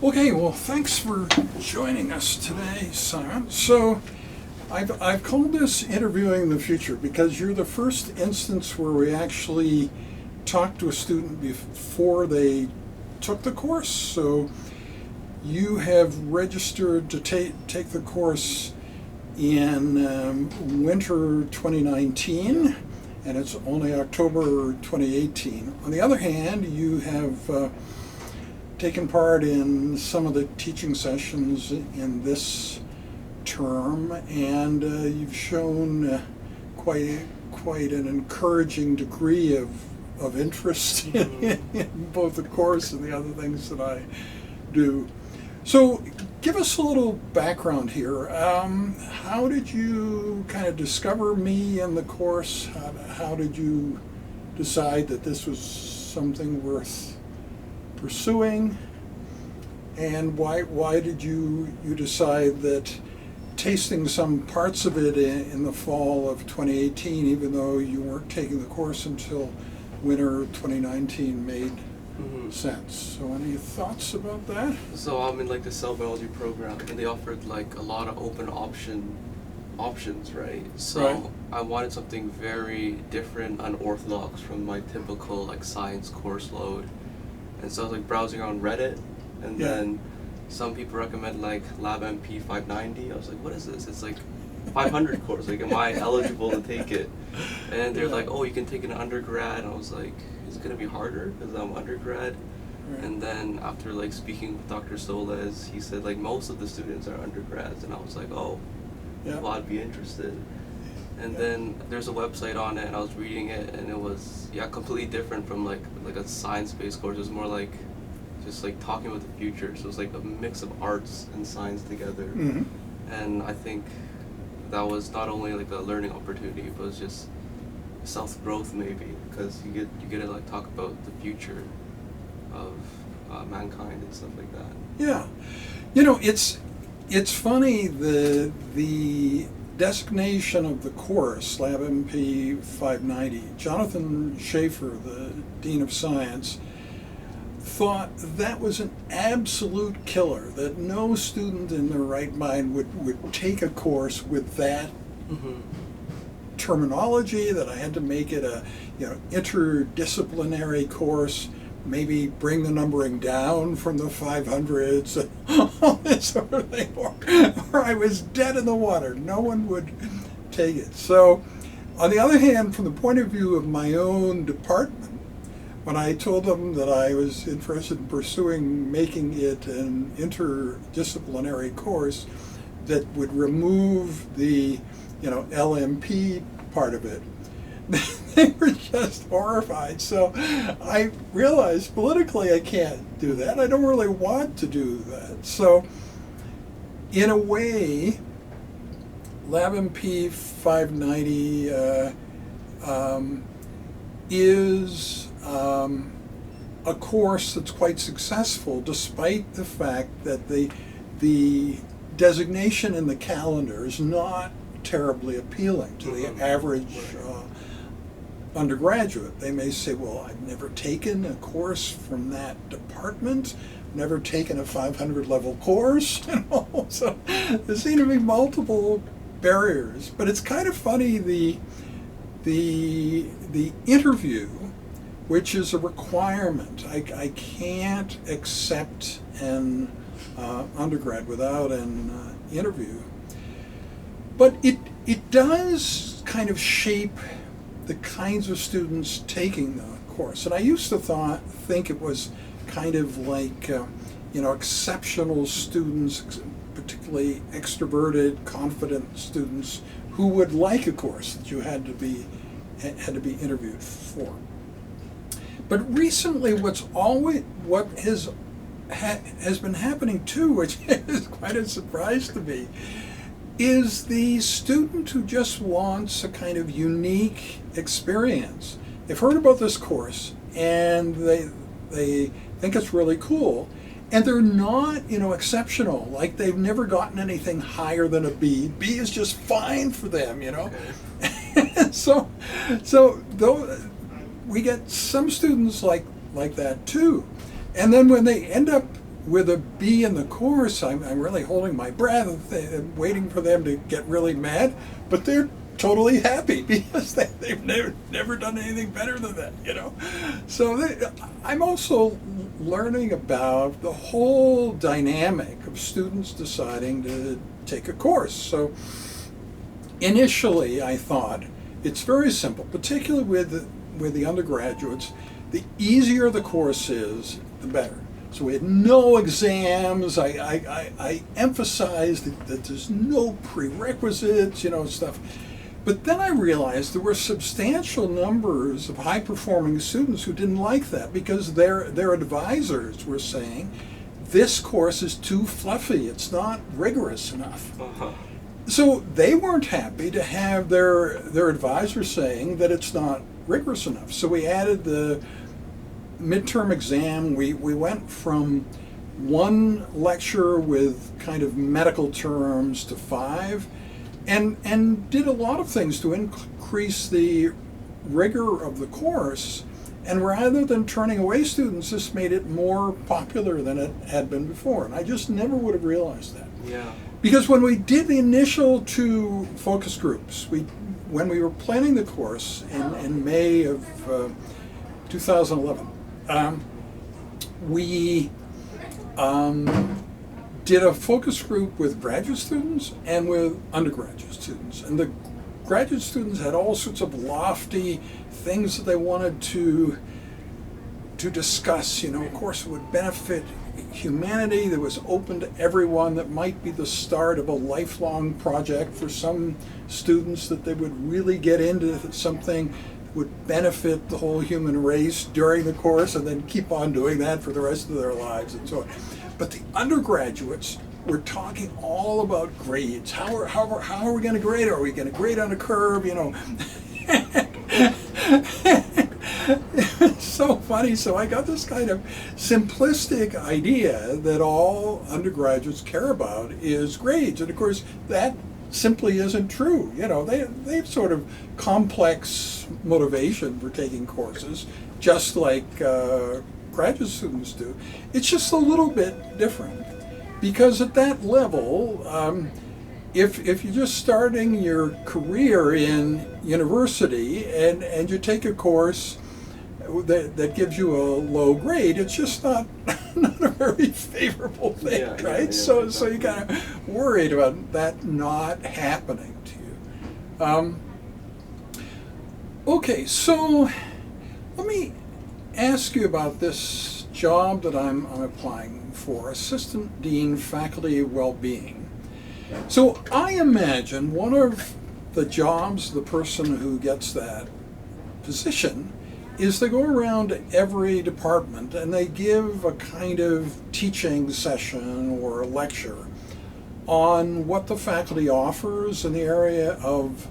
Okay, well, thanks for joining us today, Simon. So, I've called this Interviewing the Future because you're the first instance where we actually talked to a student before they took the course. So, you have registered to take the course in winter 2019, and it's only October 2018. On the other hand, you have taken part in some of the teaching sessions in this term, and you've shown quite an encouraging degree of interest in both the course and the other things that I do. So give us a little background here. How did you kind of discover me and the course? How did you decide that this was something worth pursuing? And why did you decide that tasting some parts of it in the fall of 2018, even though you weren't taking the course until winter 2019, made sense? So any thoughts about that? So I'm in like the cell biology program, and they offered like a lot of open options, right? So Right. I wanted something very different, unorthodox from my typical like science course load. And so I was like browsing on Reddit, and Yeah. then some people recommend like LabMP 590. I was like, what is this? It's like 500 course. Like, am I eligible to take it? And they're Yeah. like, oh, you can take it in undergrad. And I was like, is it gonna be harder because I'm undergrad? Right. And then after like speaking with Dr. Solez, he said like most of the students are undergrads, and I was like, oh, Yeah. well, I'd be interested. And Yeah. then there's a website on it, and I was reading it, and it was completely different from like a science-based course. It was more like just like talking about the future. So it was like a mix of arts and science together. Mhm. And I think that was not only like a learning opportunity, but it was just self-growth maybe, because you get to like talk about the future of mankind and stuff like that. Yeah, it's funny, the designation of the course, LabMP 590. Jonathan Schaefer, the Dean of Science, thought that was an absolute killer, that no student in their right mind would take a course with that terminology, that I had to make it a interdisciplinary course, maybe bring the numbering down from the 500s, and all this sort of thing, or I was dead in the water. No one would take it. So, on the other hand, from the point of view of my own department, when I told them that I was interested in pursuing making it an interdisciplinary course that would remove the LMP part of it, they were just horrified. So I realized politically I can't do that. I don't really want to do that. So in a way, LabMP 590 is a course that's quite successful, despite the fact that the designation in the calendar is not terribly appealing to the average undergraduate. They may say, well, I've never taken a course from that department, never taken a 500 level course, so there seem to be multiple barriers. But it's kind of funny, the interview, which is a requirement. I can't accept an undergrad without an interview. But it does kind of shape the kinds of students taking the course. And I used to think it was kind of like exceptional students, particularly extroverted, confident students, who would like a course that you had to be interviewed for. But recently, what has been happening too, which is quite a surprise to me, is the student who just wants a kind of unique experience. They've heard about this course and they think it's really cool, and they're not exceptional. Like, they've never gotten anything higher than a B. B is just fine for them, Okay. so though we get some students like that too. And then when they end up with a B in the course, I'm really holding my breath, waiting for them to get really mad, but they're totally happy because they've never done anything better than that, you know. So I'm also learning about the whole dynamic of students deciding to take a course. So initially I thought it's very simple, particularly with the undergraduates. The easier the course is, the better. So we had no exams. I emphasized that there's no prerequisites, you know, stuff. But then I realized there were substantial numbers of high-performing students who didn't like that because their advisors were saying, this course is too fluffy, it's not rigorous enough. Uh-huh. So they weren't happy to have their advisor saying that it's not rigorous enough. So we added the midterm exam. We went from one lecture with kind of medical terms to 5, and did a lot of things to increase the rigor of the course. And rather than turning away students, this made it more popular than it had been before. And I just never would have realized that. Yeah. Because when we did the initial 2 focus groups, when we were planning the course in May of 2011, we did a focus group with graduate students and with undergraduate students. And the graduate students had all sorts of lofty things that they wanted to discuss. You know, of course, it would benefit humanity, that was open to everyone, that might be the start of a lifelong project for some students, that they would really get into something that would benefit the whole human race during the course and then keep on doing that for the rest of their lives and so on. But the undergraduates were talking all about grades. How are we going to grade? Are we going to grade on a curve? You know. It's so funny. So I got this kind of simplistic idea that all undergraduates care about is grades, and of course that simply isn't true. You know, they have sort of complex motivation for taking courses, just like graduate students do. It's just a little bit different, because at that level, if you're just starting your career in university and you take a course that gives you a low grade, it's just not a very favorable thing, right? Yeah, so you're kind of worried about that not happening to you. Okay, so let me ask you about this job that I'm applying for, Assistant Dean Faculty Wellbeing. So I imagine one of the jobs, the person who gets that position, is they go around to every department and they give a kind of teaching session or a lecture on what the faculty offers in the area of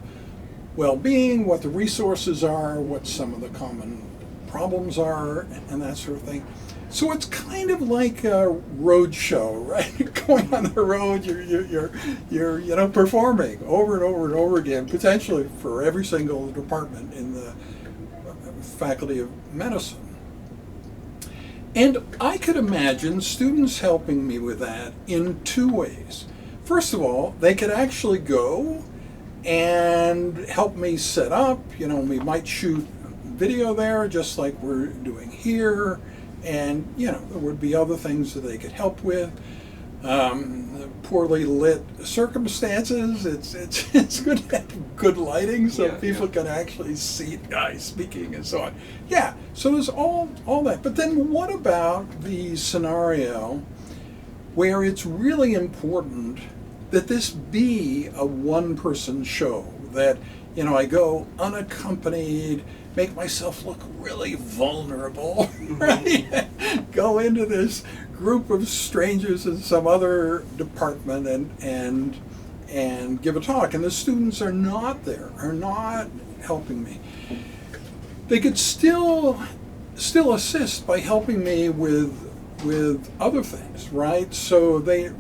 well-being, what the resources are, what some of the common problems are, and that sort of thing. So it's kind of like a road show, right? Going on the road, you're performing over and over and over again, potentially for every single department in the Faculty of Medicine. And I could imagine students helping me with that in 2 ways. First of all, they could actually go and help me set up. You know, we might shoot video there just like we're doing here, and you know, there would be other things that they could help with. Poorly lit circumstances, it's good to have good lighting so people can actually see the guy speaking and so on. Yeah, so there's all that. But then what about the scenario where it's really important that this be a one-person show, that, you know, I go unaccompanied, make myself look really vulnerable, right? Go into this group of strangers in some other department and give a talk, and the students are not there, are not helping me. They could still assist by helping me with other things, right? So they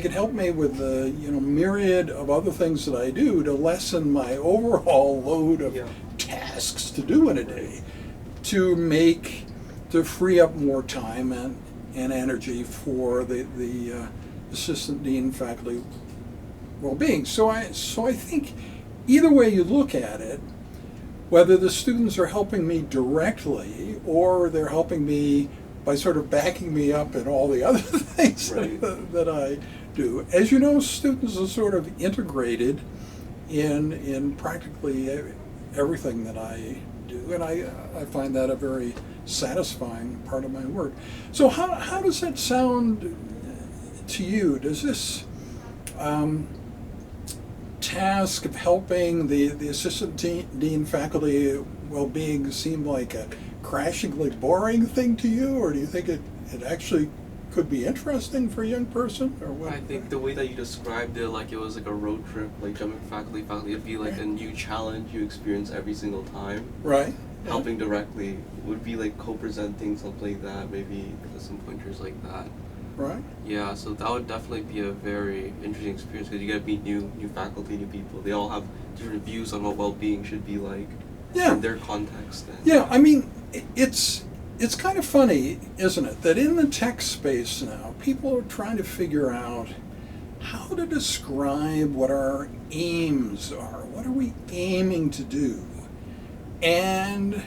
could help me with the myriad of other things that I do to lessen my overall load of tasks to do in a day, to free up more time and energy for the assistant dean faculty well-being. So I think either way you look at it, whether the students are helping me directly or they're helping me by sort of backing me up in all the other things Right. that I do. As you know, students are sort of integrated in practically everything that I do, and I find that a very satisfying part of my work. So how does that sound to you? Does this task of helping the assistant dean faculty well-being seem like a crashingly boring thing to you, or do you think it actually could be interesting for a young person, or what? I think the way that you described it, like it was like a road trip, like jumping faculty, it'd be like a new challenge you experience every single time. Right. Helping directly would be like co-presenting, something like that, maybe some pointers like that. Right. Yeah, so that would definitely be a very interesting experience because you get to meet new faculty, new people. They all have different views on what well-being should be like in their context. And, Yeah, I mean, it's kind of funny, isn't it, that in the tech space now, people are trying to figure out how to describe what our aims are. What are we aiming to do? And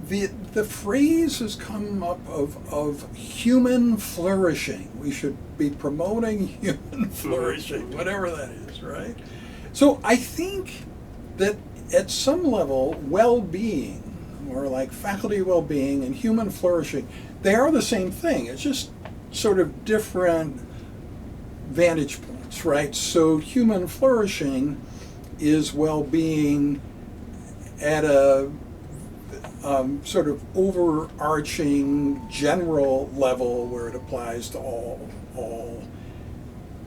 the phrase has come up of human flourishing. We should be promoting human flourishing, whatever that is, right? So I think that at some level, well-being, or like faculty well-being and human flourishing, they are the same thing. It's just sort of different vantage points, right? So human flourishing is well-being at a sort of overarching general level where it applies to all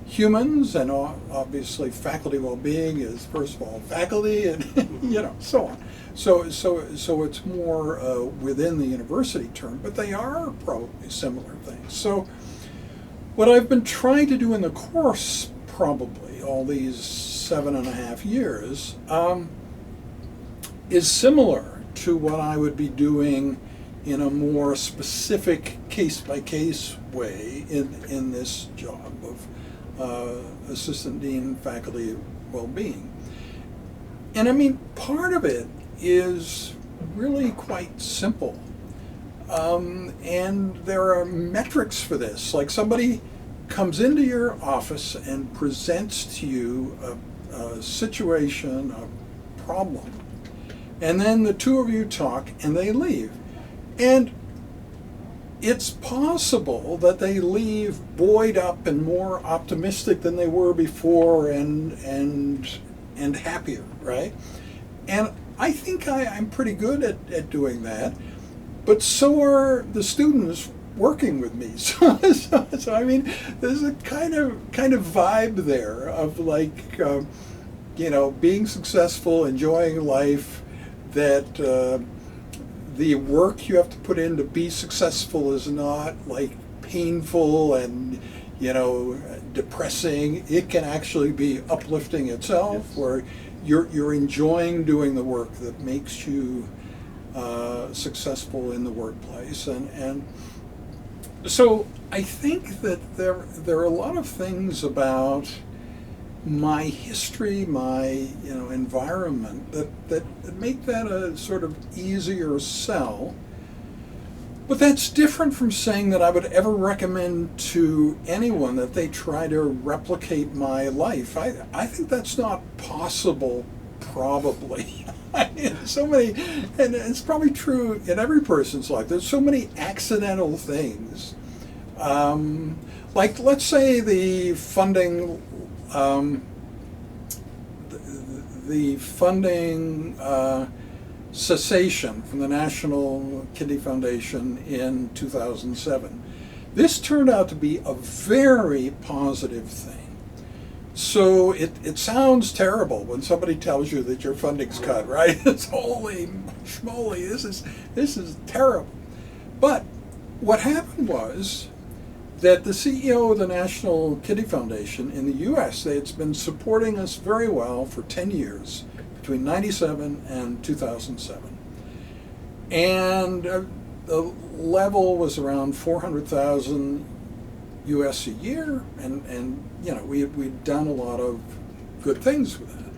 humans, and obviously faculty well-being is first of all faculty, and so on. So it's more within the university term, but they are probably similar things. So what I've been trying to do in the course, probably all these 7.5 years, is similar to what I would be doing in a more specific case-by-case way in this job of assistant dean faculty well-being. And I mean, part of it is really quite simple. And there are metrics for this. Like somebody comes into your office and presents to you a situation, a problem, and then the two of you talk and they leave. And it's possible that they leave buoyed up and more optimistic than they were before, and happier, right? And I think I'm pretty good at doing that, but so are the students working with me. So I mean, there's a kind of vibe there of like, being successful, enjoying life, that the work you have to put in to be successful is not like painful and depressing. It can actually be uplifting itself, yes, where you're enjoying doing the work that makes you successful in the workplace. And so I think that there are a lot of things about my history, my environment that make that a sort of easier sell. But that's different from saying that I would ever recommend to anyone that they try to replicate my life. I think that's not possible, probably. So many, and it's probably true in every person's life, there's so many accidental things. Like, let's say the funding cessation from the National Kidney Foundation in 2007. This turned out to be a very positive thing. So it sounds terrible when somebody tells you that your funding's cut, right? It's holy schmoly, this is terrible. But what happened was that the CEO of the National Kidney Foundation in the U.S., it's been supporting us very well for 10 years, between 97 and 2007. And the level was around 400,000 US a year, and you know, we'd done a lot of good things with that.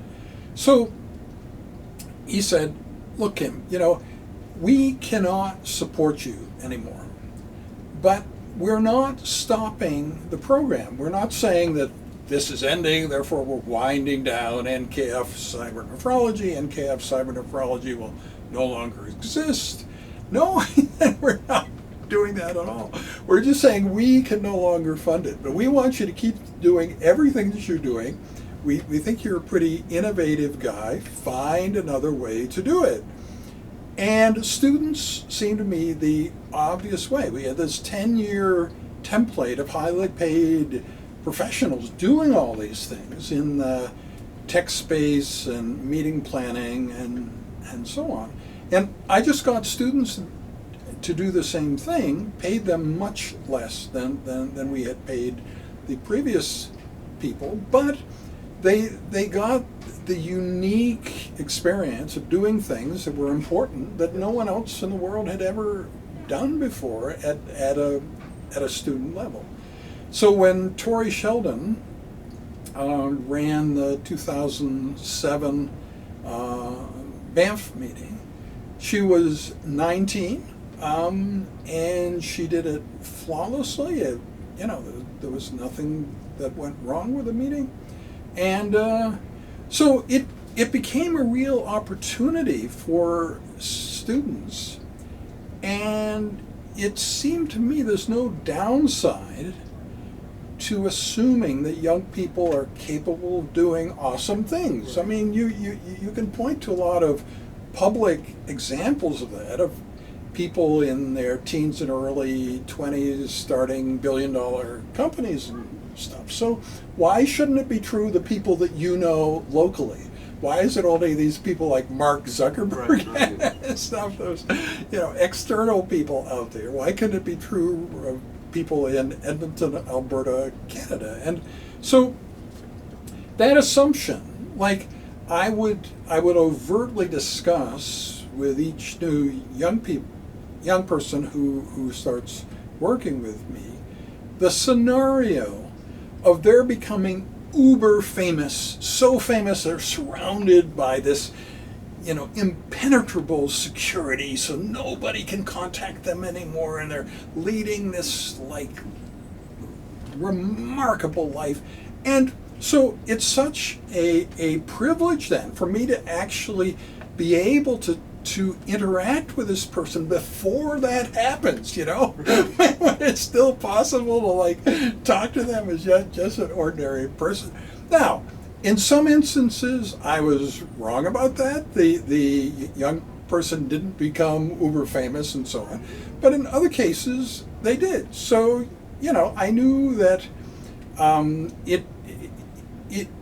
So he said, look, Kim, you know, we cannot support you anymore, but we're not stopping the program. We're not saying that this is ending, therefore we're winding down NKF cybernephrology. NKF cybernephrology will no longer exist. No, we're not doing that at all. We're just saying we can no longer fund it, but we want you to keep doing everything that you're doing. We think you're a pretty innovative guy. Find another way to do it. And students seemed to me the obvious way. We had this 10-year template of highly paid professionals doing all these things in the tech space and meeting planning and so on. And I just got students to do the same thing, paid them much less than we had paid the previous people, but they got the unique experience of doing things that were important that no one else in the world had ever done before at a student level. So when Tori Sheldon ran the 2007 Banff meeting, she was 19, and she did it flawlessly. You know, there was nothing that went wrong with the meeting. And so it became a real opportunity for students. And it seemed to me there's no downside to assuming that young people are capable of doing awesome things. I mean, you can point to a lot of public examples of that, of people in their teens and early 20s starting billion-dollar companies and stuff. So why shouldn't it be true the people that you know locally? Why is it only these people like Mark Zuckerberg and stuff, those, you know, external people out there? Why couldn't it be true of people in Edmonton, Alberta, Canada? And so that assumption, like I would overtly discuss with each new young person who starts working with me, the scenario of their becoming uber famous, so famous they're surrounded by this, you know, impenetrable security, so nobody can contact them anymore, and they're leading this like remarkable life. And so it's such a privilege then for me to actually be able to interact with this person before that happens, you know, when it's still possible to like talk to them as just an ordinary person. Now, in some instances, I was wrong about that. The young person didn't become uber famous and so on, but in other cases, they did. So, you know, I knew that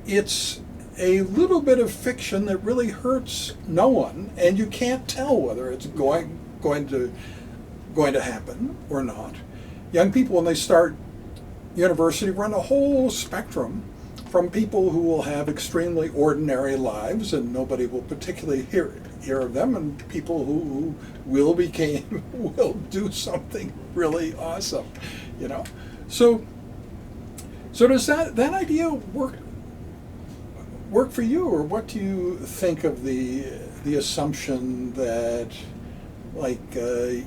it's a little bit of fiction that really hurts no one, and you can't tell whether it's going to happen or not. Young people, when they start university, run a whole spectrum from people who will have extremely ordinary lives and nobody will particularly hear of them, and people who will do something really awesome, you know. So does that idea work for you, or what do you think of the assumption that, like, a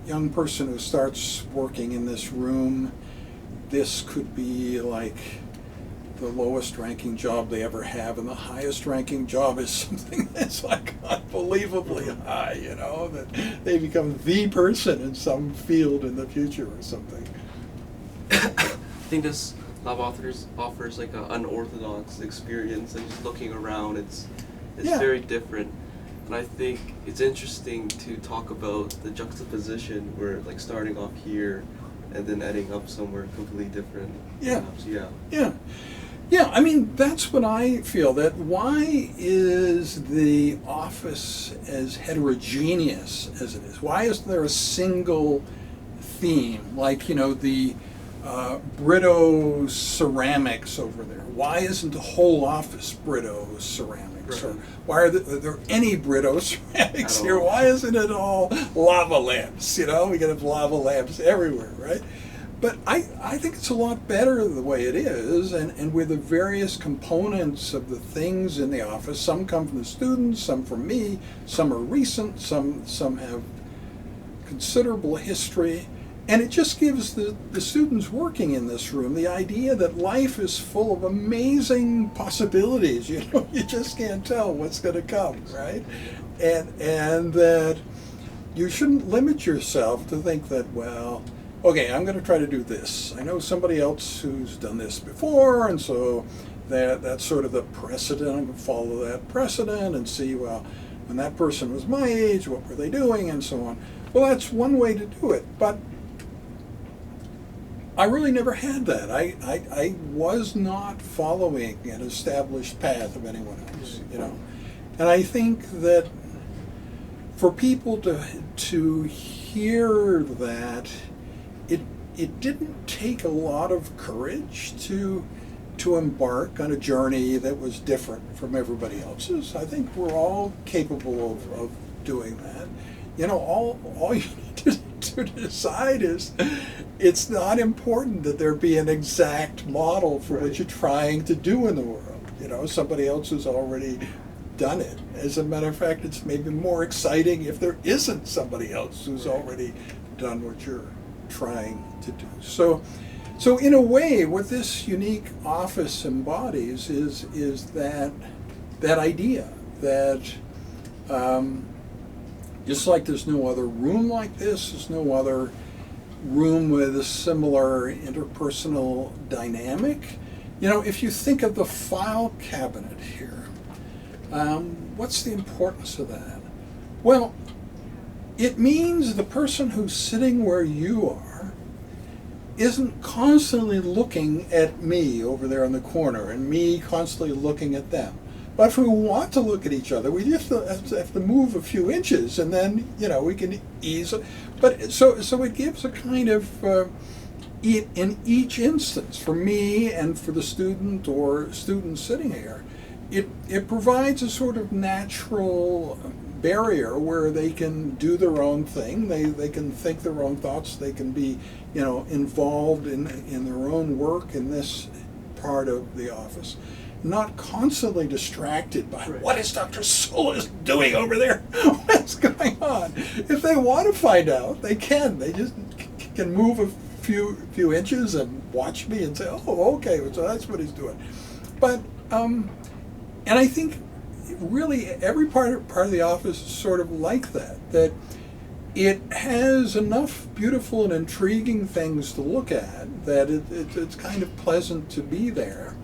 young person who starts working in this room, this could be like the lowest ranking job they ever have, and the highest ranking job is something that's like unbelievably high, you know, that they become the person in some field in the future or something? I think this Lab offers like an unorthodox experience, and just looking around, it's very different. And I think it's interesting to talk about the juxtaposition where, like, starting off here and then ending up somewhere completely different. Yeah. Perhaps. Yeah, I mean, that's what I feel, that why is the office as heterogeneous as it is? Why isn't there a single theme? Like, you know, the Brito ceramics over there? Why isn't the whole office Brito ceramics? Right. Or why are there any Brito ceramics At here? all. Why isn't it all lava lamps? You know, we can have lava lamps everywhere, right? But I think it's a lot better the way it is, and with the various components of the things in the office. Some come from the students, some from me, some are recent, some have considerable history. And it just gives the students working in this room the idea that life is full of amazing possibilities. You know, you just can't tell what's going to come, right? And that you shouldn't limit yourself to think that, well, okay, I'm going to try to do this. I know somebody else who's done this before, and so that's sort of the precedent. I'm going to follow that precedent and see, well, when that person was my age, what were they doing, and so on. Well, that's one way to do it, but I really never had that. I was not following an established path of anyone else, you know. And I think that for people to hear that, it didn't take a lot of courage to embark on a journey that was different from everybody else's. I think we're all capable of doing that. You know, all you need to decide is it's not important that there be an exact model for what you're trying to do in the world. You know, somebody else has already done it. As a matter of fact, it's maybe more exciting if there isn't somebody else who's already done what you're trying to do. So in a way, what this unique office embodies is that idea that just like there's no other room like this, there's no other room with a similar interpersonal dynamic. You know, if you think of the file cabinet here, what's the importance of that? Well, it means the person who's sitting where you are isn't constantly looking at me over there in the corner and me constantly looking at them. But if we want to look at each other, we just have to move a few inches, and then, you know, we can ease. But so it gives a kind of in each instance, for me and for the student or students sitting here, it provides a sort of natural barrier where they can do their own thing. They can think their own thoughts. They can be, you know, involved in their own work in this part of the office. Not constantly distracted by what is Dr. Solez doing over there? What's going on? If they want to find out, they can. They just can move a few inches and watch me and say, "Oh, okay, so that's what he's doing." But and I think really every part of the office is sort of like that. That it has enough beautiful and intriguing things to look at that it's kind of pleasant to be there.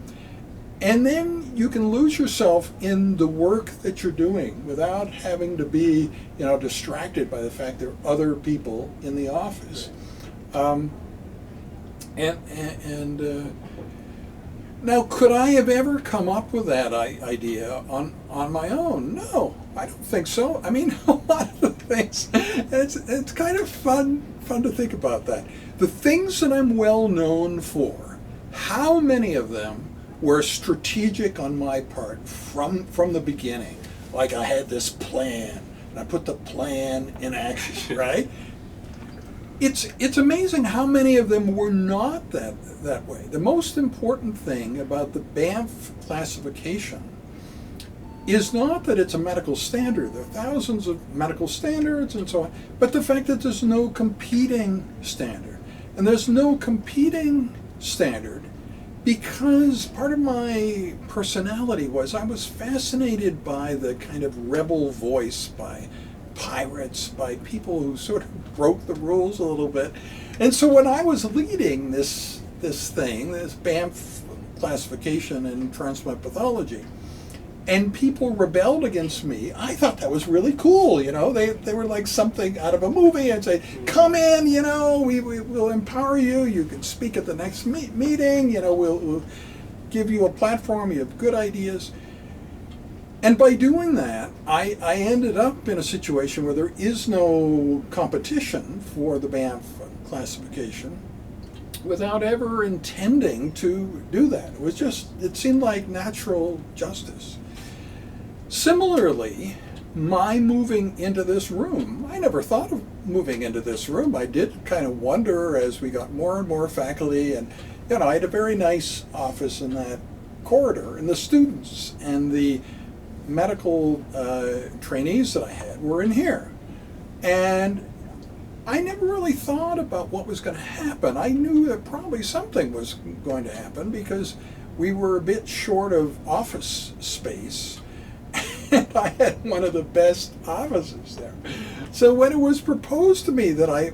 And then you can lose yourself in the work that you're doing without having to be, you know, distracted by the fact there are other people in the office. Now, could I have ever come up with that idea on my own? No, I don't think so. I mean, a lot of the things, and it's kind of fun to think about that. The things that I'm well known for, how many of them were strategic on my part from the beginning? Like I had this plan, and I put the plan in action, right? It's amazing how many of them were not that way. The most important thing about the Banff classification is not that it's a medical standard. There are thousands of medical standards and so on, but the fact that there's no competing standard. And there's no competing standard because part of my personality was I was fascinated by the kind of rebel voice, by pirates, by people who sort of broke the rules a little bit. And so when I was leading this Banff classification in transplant pathology, and people rebelled against me, I thought that was really cool, you know. They were like something out of a movie and say, come in, you know, we will empower you, you can speak at the next meeting, you know, we'll give you a platform, you have good ideas. And by doing that, I ended up in a situation where there is no competition for the Banff classification. without ever intending to do that. It seemed like natural justice. Similarly, my moving into this room, I never thought of moving into this room. I did kind of wonder as we got more and more faculty, and I had a very nice office in that corridor, and the students and the medical trainees that I had were in here. And I never really thought about what was going to happen. I knew that probably something was going to happen because we were a bit short of office space. And I had one of the best offices there. So when it was proposed to me that I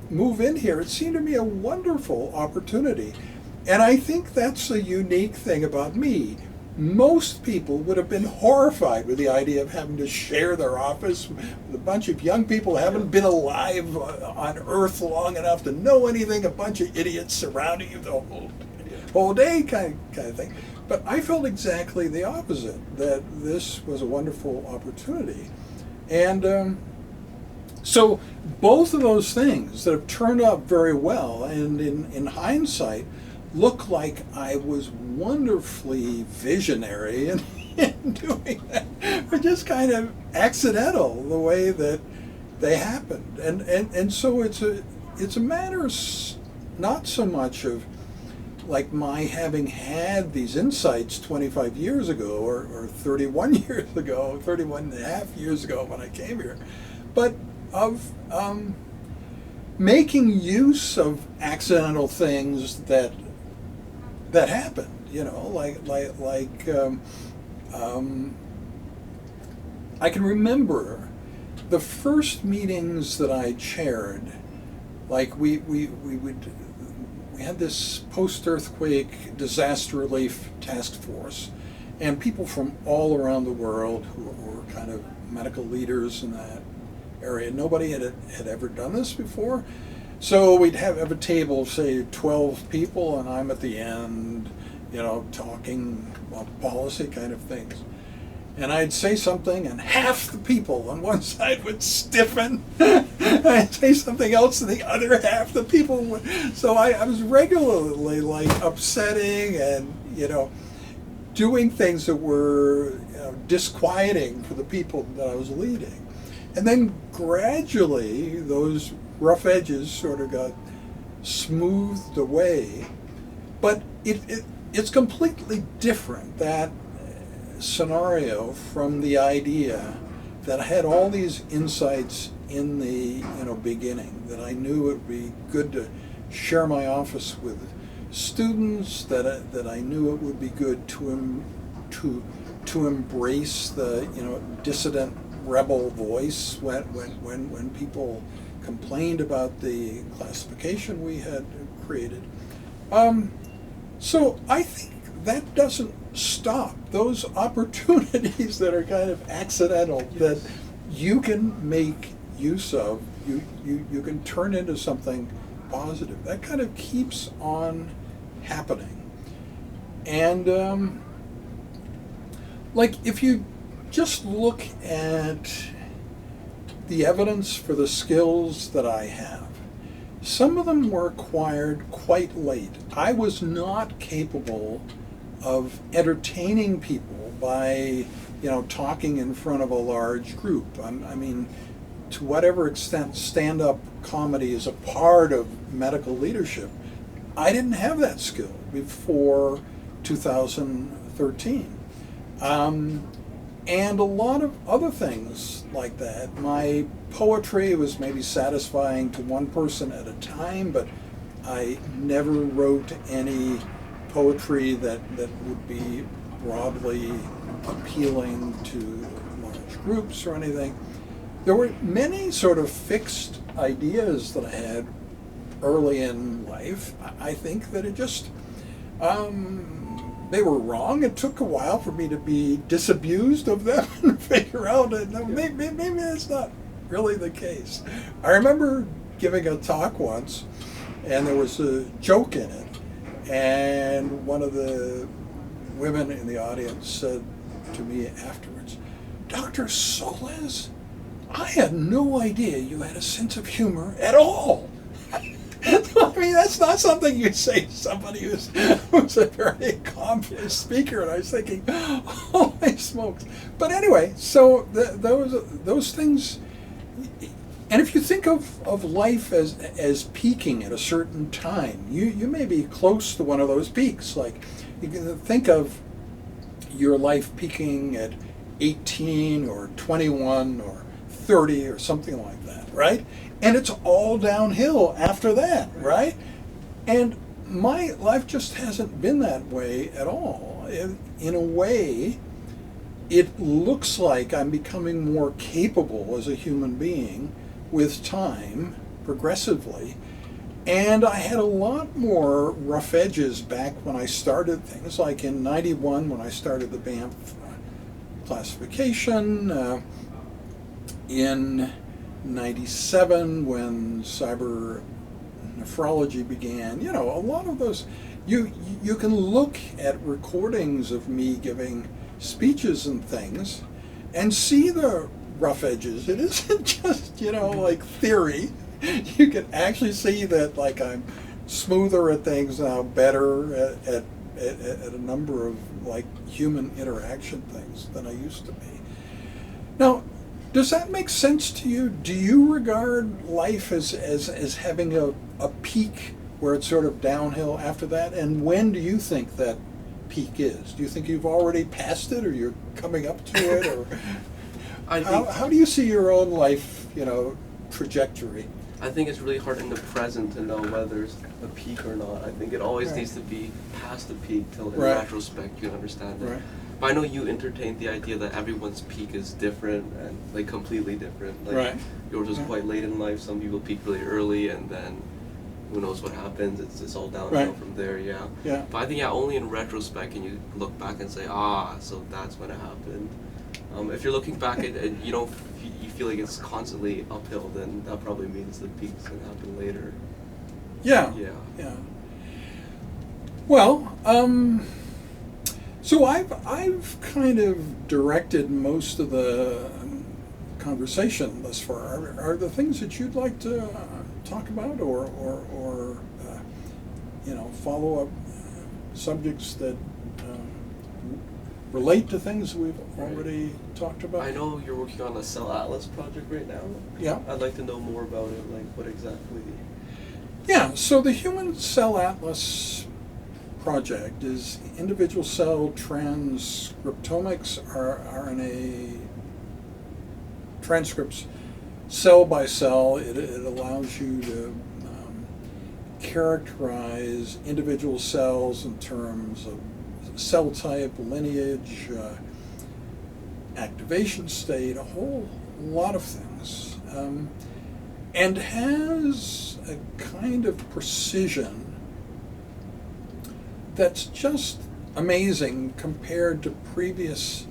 move in here, it seemed to me a wonderful opportunity. And I think that's a unique thing about me. Most people would have been horrified with the idea of having to share their office with a bunch of young people who haven't been alive on Earth long enough to know anything, a bunch of idiots surrounding you the whole day kind of thing. But I felt exactly the opposite, that this was a wonderful opportunity. And so both of those things that have turned out very well, and in hindsight, look like I was wonderfully visionary in doing that, were just kind of accidental the way that they happened. And so it's a matter not so much of like my having had these insights 25 years ago or 31 years ago, 31 and a half years ago when I came here, but of making use of accidental things that happened, I can remember the first meetings that I chaired. Like we had this post-earthquake disaster relief task force, and people from all around the world who were kind of medical leaders in that area. Nobody had ever done this before. So we'd have a table of, say, 12 people, and I'm at the end, talking about policy kind of things. And I'd say something, and half the people on one side would stiffen. I'd say something else, and the other half the people would. So I was regularly, upsetting and, doing things that were disquieting for the people that I was leading. And then gradually, those rough edges sort of got smoothed away, but it's completely different, that scenario, from the idea that I had all these insights in the beginning, that I knew it would be good to share my office with students, that I knew it would be good to embrace the dissident rebel voice when people complained about the classification we had created. So I think that doesn't stop those opportunities that are kind of accidental, that you can make use of, you can turn into something positive. That kind of keeps on happening. And if you just look at the evidence for the skills that I have, some of them were acquired quite late. I was not capable of entertaining people by, talking in front of a large group. I mean, to whatever extent stand-up comedy is a part of medical leadership, I didn't have that skill before 2013. And a lot of other things like that. My poetry was maybe satisfying to one person at a time, but I never wrote any poetry that would be broadly appealing to large groups or anything. There were many sort of fixed ideas that I had early in life. I think that it just, they were wrong. It took a while for me to be disabused of them and figure out that maybe that's not really the case. I remember giving a talk once, and there was a joke in it, and one of the women in the audience said to me afterwards, "Dr. Solez, I had no idea you had a sense of humor at all." I mean, that's not something you say to somebody who's a very accomplished speaker. And I was thinking, holy smokes! But anyway, so those things. And if you think of life as peaking at a certain time, you may be close to one of those peaks. Like, you can think of your life peaking at 18 or 21 or 30 or something like that, right? And it's all downhill after that, right? And my life just hasn't been that way at all. In a way, it looks like I'm becoming more capable as a human being with time, progressively. And I had a lot more rough edges back when I started things, like in '91 when I started the Banff classification, in '97 when cyber nephrology began. You know, a lot of those, you can look at recordings of me giving speeches and things and see the rough edges. It isn't just, like theory. You can actually see that, like, I'm smoother at things now, better at a number of, like, human interaction things than I used to be. Now, does that make sense to you? Do you regard life as having a peak where it's sort of downhill after that? And when do you think that peak is? Do you think you've already passed it, or you're coming up to it, or how do you see your own life, trajectory? I think it's really hard in the present to know whether there's a peak or not. I think it always needs to be past the peak till in retrospect you can understand it. Right. But I know you entertained the idea that everyone's peak is different and, like, completely different. Like, yours was quite late in life. Some people peak really early, and then who knows what happens. It's all downhill from there. Yeah. But I think only in retrospect can you look back and say, so that's when it happened. If you're looking back and you feel like it's constantly uphill, then that probably means the peak's gonna happen later. Yeah. Well, so I've kind of directed most of the conversation thus far. Are there things that you'd like to talk about, or follow up subjects that relate to things we've already talked about? I know you're working on a Cell Atlas project right now. Yeah. I'd like to know more about it, like what exactly. Yeah, so the Human Cell Atlas project is individual cell transcriptomics, RNA transcripts, cell by cell. It allows you to characterize individual cells in terms of cell type, lineage, activation state, a whole lot of things, and has a kind of precision that's just amazing compared to previous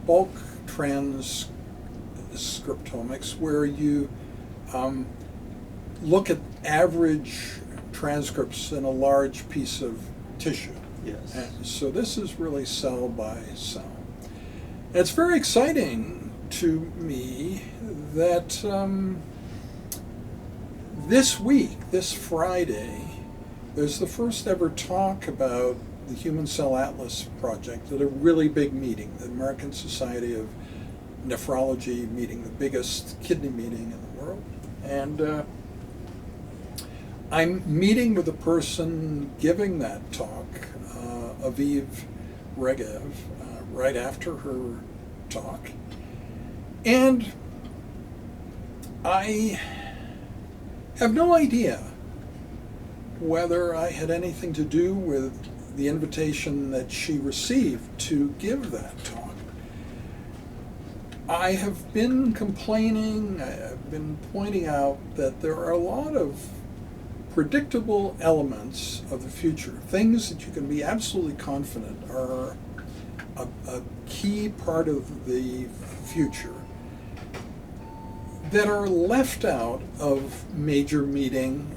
bulk transcriptomics, where you look at average transcripts in a large piece of tissue. Yes. And so this is really cell by cell. And it's very exciting to me that this week, this Friday, there's the first ever talk about the Human Cell Atlas project at a really big meeting, the American Society of Nephrology meeting, the biggest kidney meeting in the world. And I'm meeting with the person giving that talk, Aviv Regev, right after her talk. And I have no idea whether I had anything to do with the invitation that she received to give that talk. I have been complaining, I've been pointing out that there are a lot of predictable elements of the future, things that you can be absolutely confident are a key part of the future, that are left out of major meeting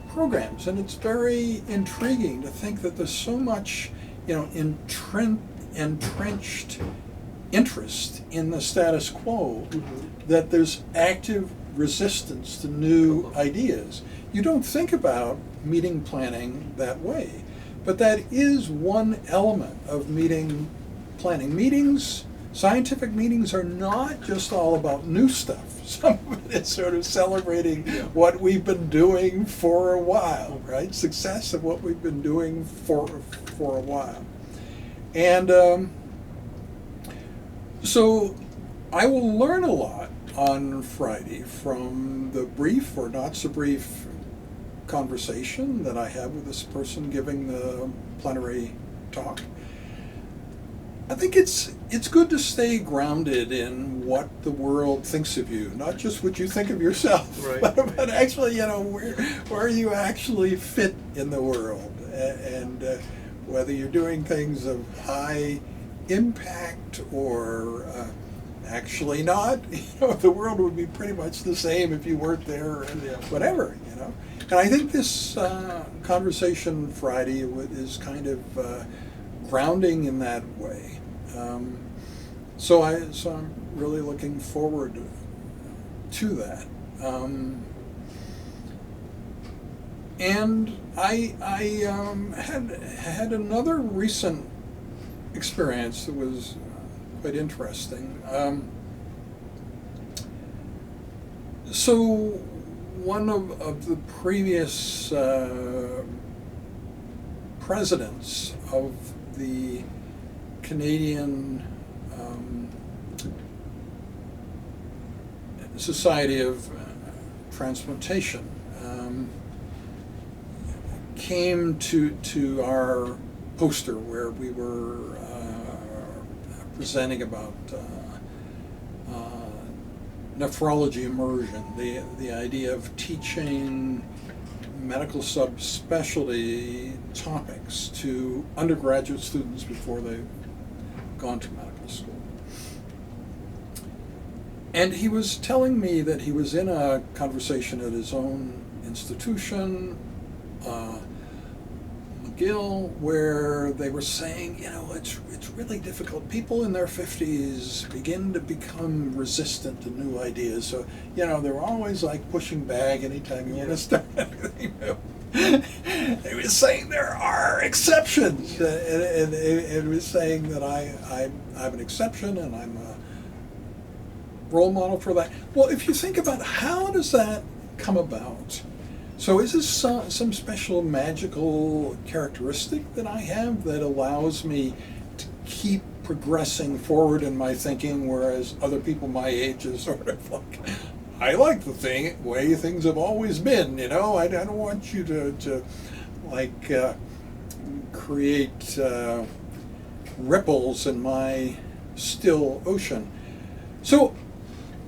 programs. And it's very intriguing to think that there's so much, entrenched interest in the status quo, that there's active resistance to new ideas. You don't think about meeting planning that way. But that is one element of meeting planning. Meetings, scientific meetings, are not just all about new stuff. Some of it is sort of celebrating what we've been doing for a while, right? Success of what we've been doing for a while. And so I will learn a lot on Friday from the brief or not so brief conversation that I have with this person giving the plenary talk. I think it's good to stay grounded in what the world thinks of you, not just what you think of yourself, Right. but actually, where you actually fit in the world, and whether you're doing things of high impact or actually not. The world would be pretty much the same if you weren't there, and whatever. And I think this conversation Friday is kind of grounding in that way. So I'm really looking forward to that. And I had another recent experience that was quite interesting. So one of the previous presidents of the Canadian Society of Transplantation came to our poster where we were presenting about nephrology immersion, the idea of teaching medical subspecialty topics to undergraduate students before they've gone to medical school. And he was telling me that he was in a conversation at his own institution, McGill, where they were saying, it's really difficult. People in their 50s begin to become resistant to new ideas. So, they're always like pushing back anytime you want to start anything new. He was saying there are exceptions, and he was saying that I'm an exception and I'm a role model for that. Well, if you think about how does that come about? So is this some special magical characteristic that I have that allows me to keep progressing forward in my thinking, whereas other people my age is sort of like, I like the way things have always been, I don't want you to create ripples in my still ocean. So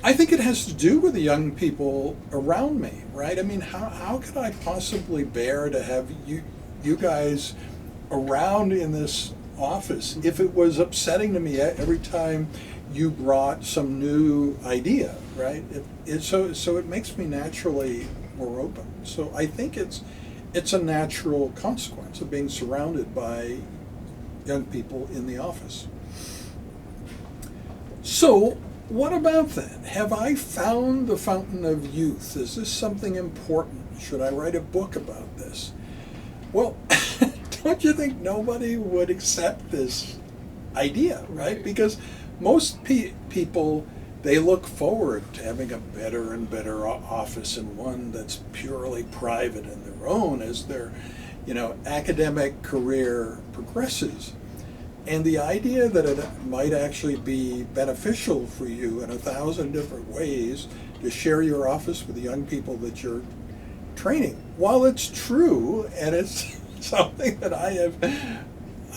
I think it has to do with the young people around me, right? I mean, how could I possibly bear to have you guys around in this office if it was upsetting to me every time you brought some new idea, right? So it makes me naturally more open. So I think it's a natural consequence of being surrounded by young people in the office. So what about that? Have I found the fountain of youth? Is this something important? Should I write a book about this? Well, don't you think nobody would accept this idea, right? Because most people, they look forward to having a better and better office, and one that's purely private and their own as their, academic career progresses. And the idea that it might actually be beneficial for you in 1,000 different ways to share your office with the young people that you're training, while it's true and it's something that I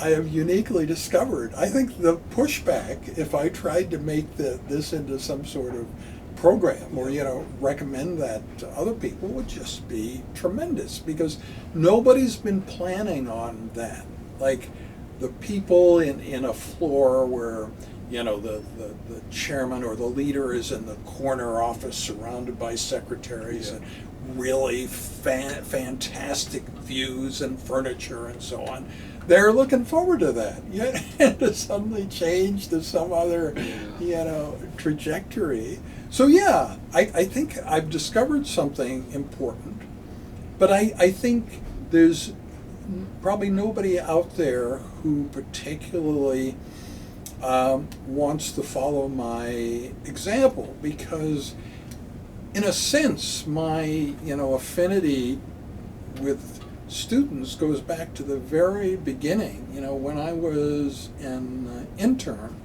have uniquely discovered, I think the pushback, if I tried to make this into some sort of program or recommend that to other people, would just be tremendous, because nobody's been planning on that. Like, the people in a floor where the chairman or the leader is in the corner office surrounded by secretaries and really fantastic views and furniture and so on. They're looking forward to that. And to suddenly change to some other trajectory. So I think I've discovered something important, but I think there's probably nobody out there who particularly wants to follow my example, because in a sense my affinity with students goes back to the very beginning. When I was an intern,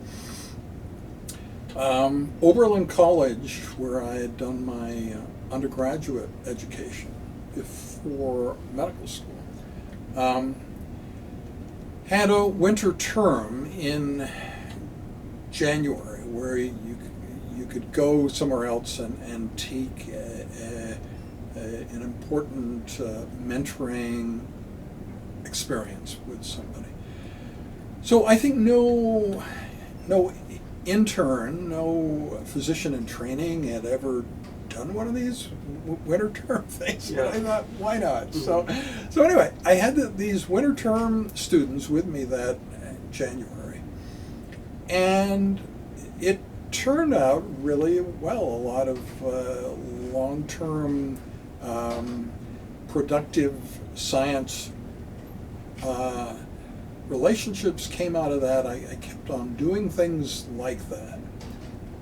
Oberlin College, where I had done my undergraduate education before medical school, had a winter term in January where you could go somewhere else and take an important mentoring experience with somebody. So I think no intern, no physician in training had ever done one of these winter term things. Yeah. But I thought, why not? So anyway, I had these winter term students with me that January, and it turned out really well. A lot of long-term productive science relationships came out of that. I kept on doing things like that.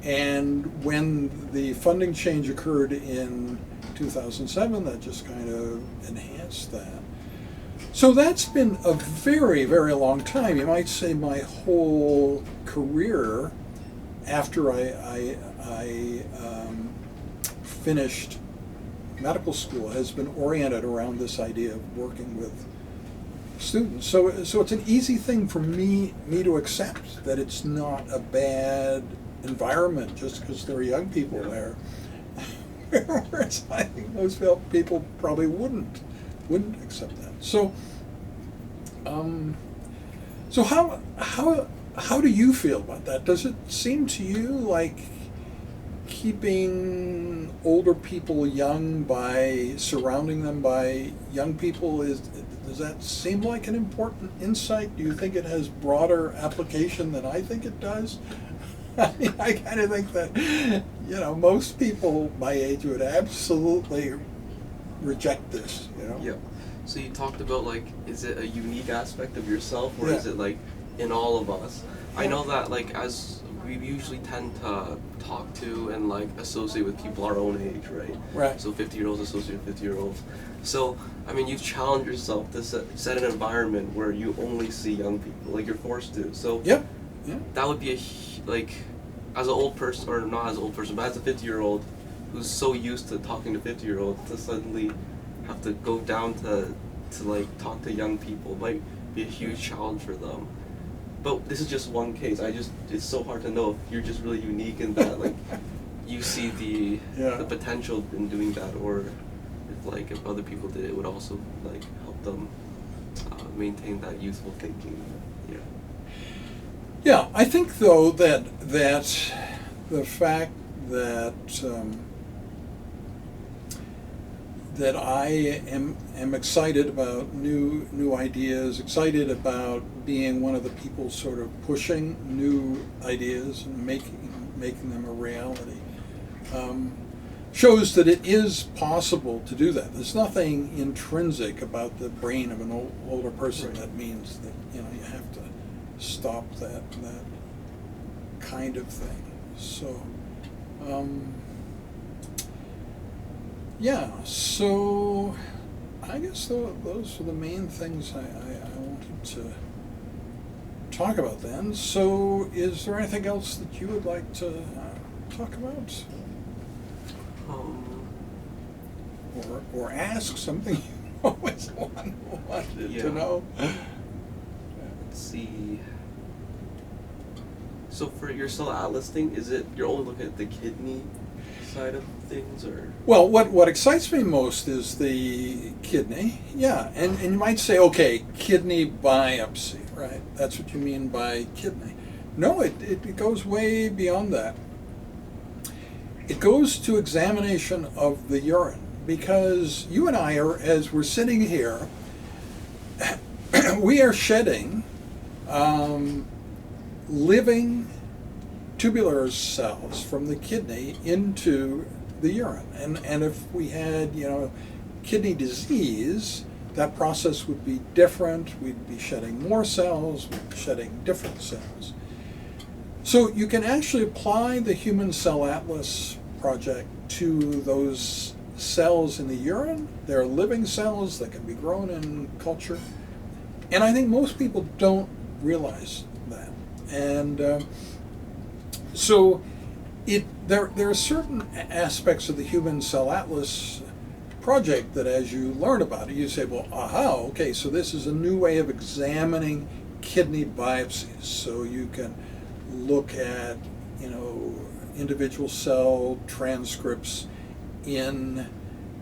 And when the funding change occurred in 2007, that just kind of enhanced that. So that's been a very, very long time. You might say my whole career after I finished medical school has been oriented around this idea of working with students. So it's an easy thing for me to accept that it's not a bad environment just because there are young people there. Whereas I think most people probably wouldn't accept that. So how do you feel about that? Does it seem to you like keeping older people young by surrounding them by young people does that seem like an important insight? Do you think it has broader application than I think it does? I mean, I kind of think that most people my age would absolutely reject this. Yeah. So you talked about, like, is it a unique aspect of yourself, or Yeah. is it like in all of us? I know that, like, as we usually tend to talk to and like associate with people our own age, right? Right. So 50-year-olds associate with 50-year-olds. So I mean, you've challenged yourself to set an environment where you only see young people, like you're forced to. So Yep. Yeah. that would be like, as an old person, or not as an old person, but as a 50-year-old who's so used to talking to 50-year-olds, to suddenly have to go down to like talk to young people might be a huge challenge for them. But this is just one case. It's so hard to know if you're just really unique in that, like, you see the potential in doing that, or if other people did, it would also like help them maintain that youthful thinking. Yeah. Yeah, I think though that the fact that that I am excited about new ideas, excited about being one of the people sort of pushing new ideas and making them a reality, shows that it is possible to do that. There's nothing intrinsic about the brain of an older person Right. that means that you have to stop that kind of thing. So. Yeah, so I guess those are the main things I wanted to talk about then. So is there anything else that you would like to talk about? Or ask something you always wanted to know? Let's see. So for your cell atlas thing, is it you're only looking at the kidney side of things, or? Well, what excites me most is the kidney. Yeah, and you might say, okay, kidney biopsy, right? That's what you mean by kidney. No, it goes way beyond that. It goes to examination of the urine, because you and I are, as we're sitting here, we are shedding living tubular cells from the kidney into the urine. And if we had, kidney disease, that process would be different. We'd be shedding more cells, we'd be shedding different cells. So you can actually apply the Human Cell Atlas project to those cells in the urine. They're living cells that can be grown in culture. And I think most people don't realize that. And so there are certain aspects of the Human Cell Atlas project that as you learn about it, you say, well, aha, okay, so this is a new way of examining kidney biopsies. So you can look at, individual cell transcripts in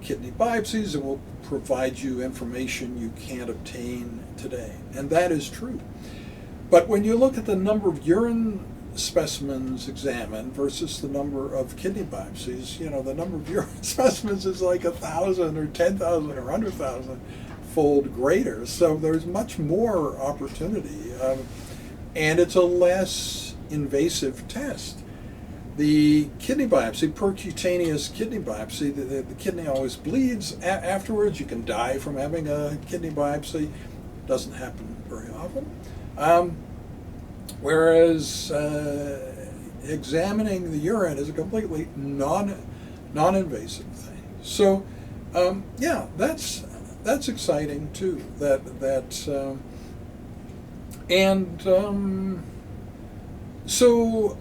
kidney biopsies that will provide you information you can't obtain today. And that is true. But when you look at the number of urine specimens examined versus the number of kidney biopsies, the number of urine specimens is like 1,000 or 10,000 or 100,000 fold greater. So there's much more opportunity. And it's a less invasive test. The kidney biopsy, percutaneous kidney biopsy, the kidney always bleeds afterwards. You can die from having a kidney biopsy. Doesn't happen very often. Whereas examining the urine is a completely non-invasive thing. So, that's exciting too. So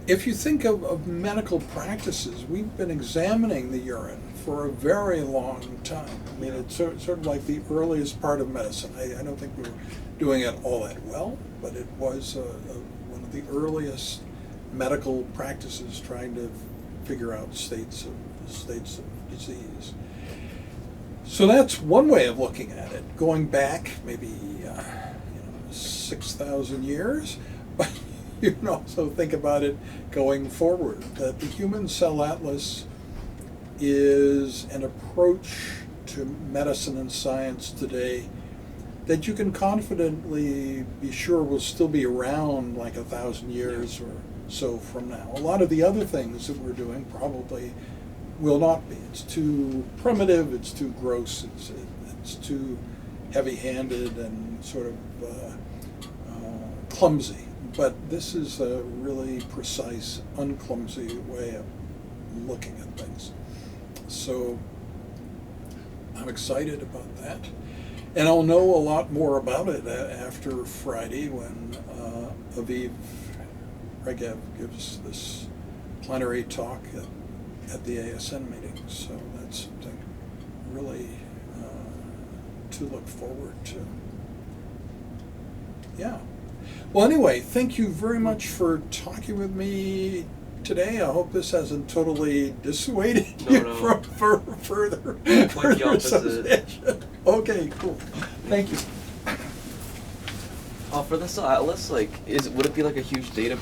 if you think of medical practices, we've been examining the urine for a very long time. I mean, it's sort of like the earliest part of medicine. I don't think we were doing it all that well, but it was one of the earliest medical practices trying to figure out states of disease. So that's one way of looking at it, going back maybe 6,000 years, but you can also think about it going forward, that the Human Cell Atlas is an approach to medicine and science today that you can confidently be sure will still be around like 1,000 years or so from now. A lot of the other things that we're doing probably will not be. It's too primitive, it's too gross, it's too heavy-handed and sort of clumsy. But this is a really precise, unclumsy way of looking at things. So I'm excited about that. And I'll know a lot more about it after Friday when Aviv Regev gives this plenary talk at the ASN meeting. So that's something really to look forward to. Yeah. Well, anyway, thank you very much for talking with me today. I hope this hasn't totally dissuaded you from further association. Okay, cool. Thank you. For the Cell Atlas, would it be like a huge database?